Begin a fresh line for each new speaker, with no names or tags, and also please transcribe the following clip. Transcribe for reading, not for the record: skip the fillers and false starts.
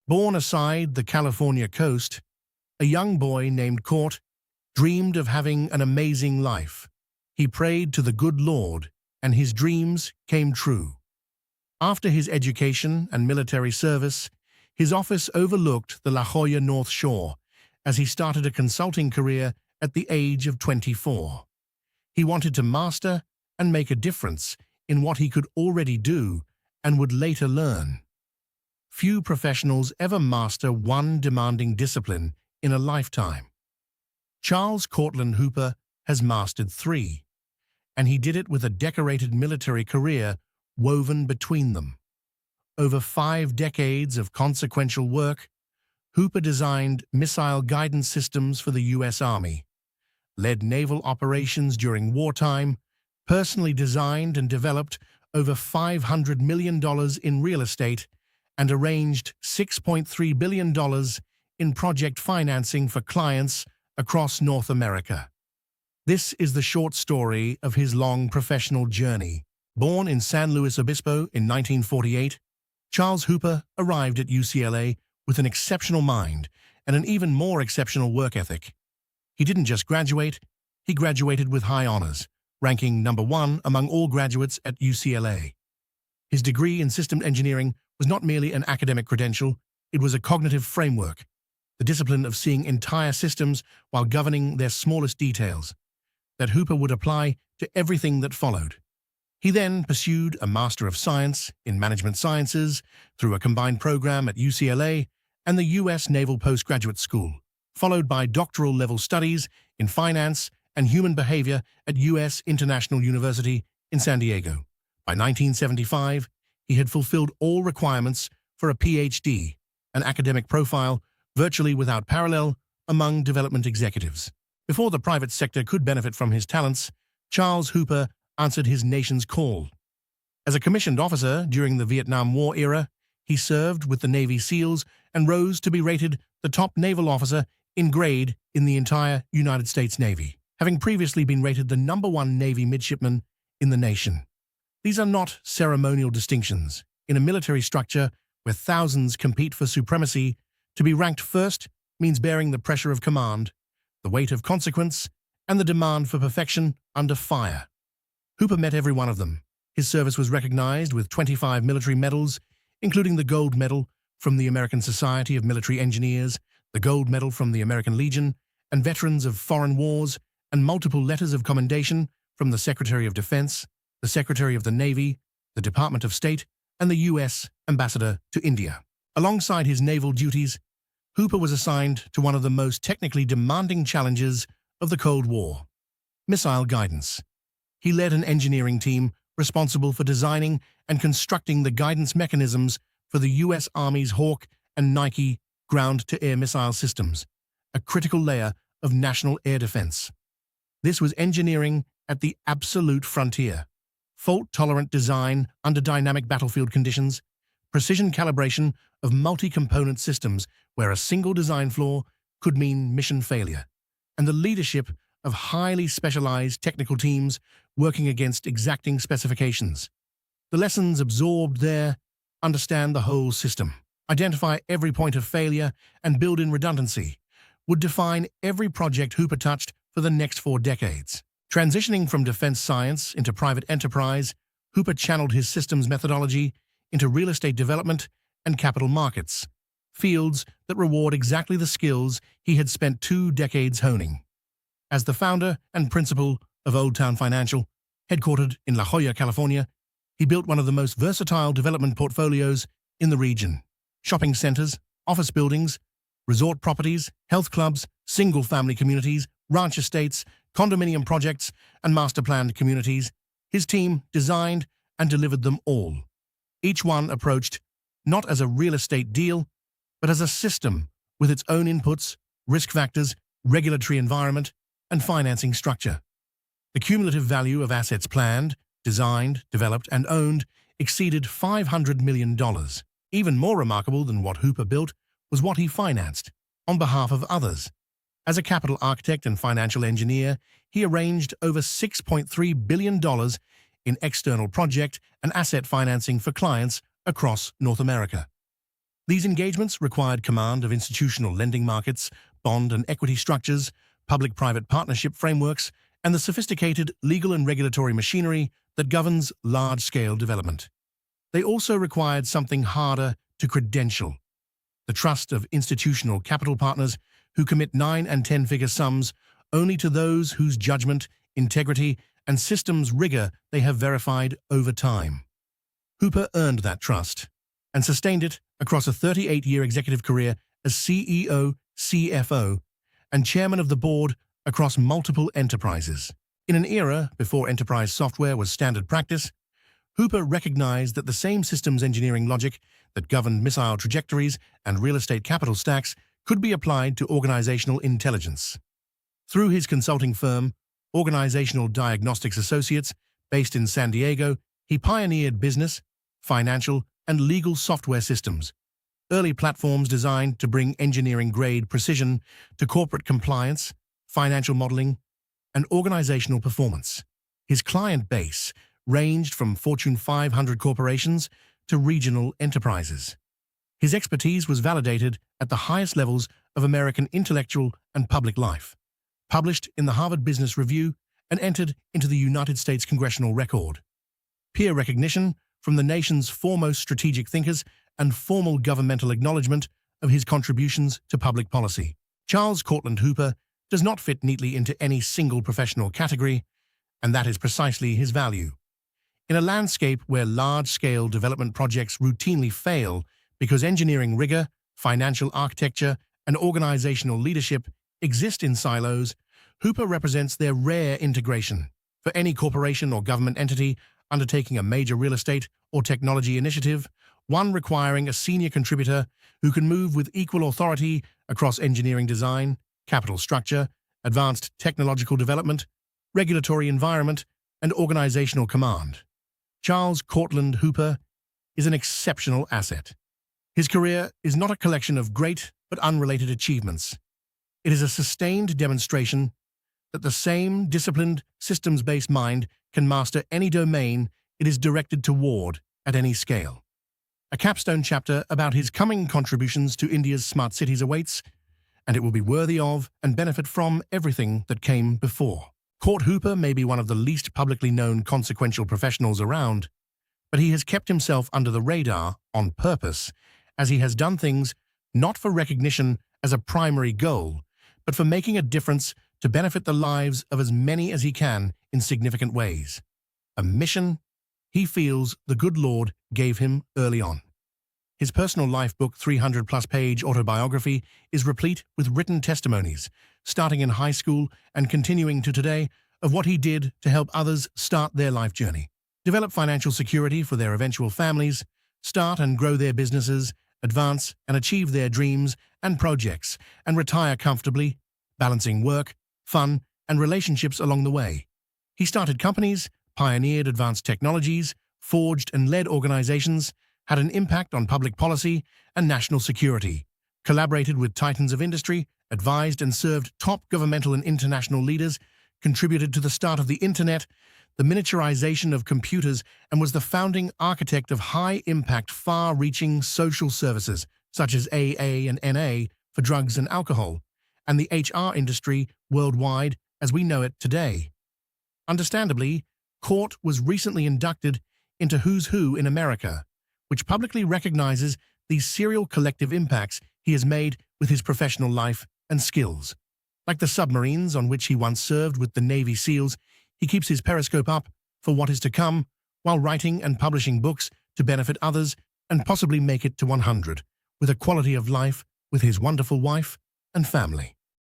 Born aside the California coast, a young boy named Cort dreamed of having an amazing life. He prayed to the good Lord, and his dreams came true. After his education and military service, his office overlooked the La Jolla North Shore as he started a consulting career at the age of 24. He wanted to master and make a difference in what he could already do and would later learn. Few professionals ever master one demanding discipline in a lifetime. Charles Cortland Hooper has mastered three, and he did it with a decorated military career woven between them. Over 5 decades of consequential work, Hooper designed missile guidance systems for the U.S. Army, led naval operations during wartime, personally designed and developed over $500 million in real estate, and arranged $6.3 billion in project financing for clients across North America. This is the short story of his long professional journey. Born in San Luis Obispo in 1948, Charles Hooper arrived at UCLA with an exceptional mind and an even more exceptional work ethic. He didn't just graduate, he graduated with high honors, ranking #1 among all graduates at UCLA. His degree in systems engineering was not merely an academic credential, it was a cognitive framework, the discipline of seeing entire systems while governing their smallest details, that Hooper would apply to everything that followed. He then pursued a Master of Science in Management Sciences through a combined program at UCLA and the U.S. Naval Postgraduate School, followed by doctoral-level studies in finance and human behavior at U.S. International University in San Diego. By 1975, he had fulfilled all requirements for a Ph.D., an academic profile virtually without parallel among development executives. Before the private sector could benefit from his talents, Charles Hooper answered his nation's call. As a commissioned officer during the Vietnam War era, he served with the Navy SEALs and rose to be rated the top naval officer in grade in the entire United States Navy, having previously been rated the #1 Navy midshipman in the nation. These are not ceremonial distinctions. In a military structure where thousands compete for supremacy, to be ranked first means bearing the pressure of command, the weight of consequence, and the demand for perfection under fire. Hooper met every one of them. His service was recognized with 25 military medals, including the Gold Medal from the American Society of Military Engineers, the Gold Medal from the American Legion, and Veterans of Foreign Wars, and multiple letters of commendation from the Secretary of Defense, the Secretary of the Navy, the Department of State, and the U.S. Ambassador to India. Alongside his naval duties, Hooper was assigned to one of the most technically demanding challenges of the Cold War: missile guidance. He led an engineering team responsible for designing and constructing the guidance mechanisms for the U.S. Army's Hawk and Nike ground-to-air missile systems, a critical layer of national air defense. This was engineering at the absolute frontier: fault-tolerant design under dynamic battlefield conditions, precision calibration of multi-component systems where a single design flaw could mean mission failure, and the leadership of highly specialized technical teams working against exacting specifications. The lessons absorbed there: understand the whole system, identify every point of failure, and build in redundancy, would define every project Hooper touched for the next 4 decades. Transitioning from defense science into private enterprise, Hooper channeled his systems methodology into real estate development and capital markets, fields that reward exactly the skills he had spent 2 decades honing. As the founder and principal of Old Town Financial, headquartered in La Jolla, California, he built one of the most versatile development portfolios in the region. Shopping centers, office buildings, resort properties, health clubs, single-family communities, ranch estates, condominium projects, and master-planned communities. His team designed and delivered them all. Each one approached not as a real estate deal, but as a system with its own inputs, risk factors, regulatory environment, and financing structure. The cumulative value of assets planned, designed, developed, and owned exceeded $500 million. Even more remarkable than what Hooper built was what he financed on behalf of others. As a capital architect and financial engineer, he arranged over $6.3 billion in external project and asset financing for clients across North America. These engagements required command of institutional lending markets, bond and equity structures, public-private partnership frameworks, and the sophisticated legal and regulatory machinery that governs large-scale development. They also required something harder to credential: the trust of institutional capital partners who commit 9- and 10-figure sums only to those whose judgment, integrity, and systems rigor they have verified over time. Hooper earned that trust and sustained it across a 38-year executive career as CEO, CFO, and chairman of the board across multiple enterprises. In an era before enterprise software was standard practice, Hooper recognized that the same systems engineering logic that governed missile trajectories and real estate capital stacks could be applied to organizational intelligence. Through his consulting firm, Organizational Diagnostics Associates, based in San Diego, he pioneered business, financial, and legal software systems, early platforms designed to bring engineering-grade precision to corporate compliance, financial modeling, and organizational performance. His client base ranged from Fortune 500 corporations to regional enterprises. His expertise was validated at the highest levels of American intellectual and public life, published in the Harvard Business Review, and entered into the United States Congressional Record. Peer recognition from the nation's foremost strategic thinkers and formal governmental acknowledgement of his contributions to public policy. Charles Cortland Hooper does not fit neatly into any single professional category, and that is precisely his value. In a landscape where large-scale development projects routinely fail because engineering rigor, financial architecture, and organizational leadership exist in silos, Hooper represents their rare integration. For any corporation or government entity undertaking a major real estate or technology initiative, one requiring a senior contributor who can move with equal authority across engineering design, capital structure, advanced technological development, regulatory environment, and organizational command. Charles Cortland Hooper is an exceptional asset. His career is not a collection of great but unrelated achievements. It is a sustained demonstration that the same disciplined, systems-based mind can master any domain it is directed toward at any scale. A capstone chapter about his coming contributions to India's smart cities awaits, and it will be worthy of and benefit from everything that came before. Cort Hooper may be one of the least publicly known consequential professionals around, but he has kept himself under the radar on purpose, as he has done things not for recognition as a primary goal, but for making a difference to benefit the lives of as many as he can in significant ways. A mission he feels the good Lord gave him early on. His personal life book, 300-plus page autobiography, is replete with written testimonies, starting in high school and continuing to today, of what he did to help others start their life journey, develop financial security for their eventual families, start and grow their businesses, advance and achieve their dreams and projects, and retire comfortably, balancing work, fun, and relationships along the way. He started companies, pioneered advanced technologies, forged and led organizations, had an impact on public policy and national security, collaborated with titans of industry, advised and served top governmental and international leaders, contributed to the start of the Internet, the miniaturization of computers, and was the founding architect of high-impact, far-reaching social services such as AA and NA for drugs and alcohol, and the HR industry worldwide as we know it today. Understandably, Cort was recently inducted into Who's Who in America, which publicly recognizes these serial collective impacts he has made with his professional life and skills. Like the submarines on which he once served with the Navy SEALs, he keeps his periscope up for what is to come while writing and publishing books to benefit others and possibly make it to 100, with a quality of life with his wonderful wife and family.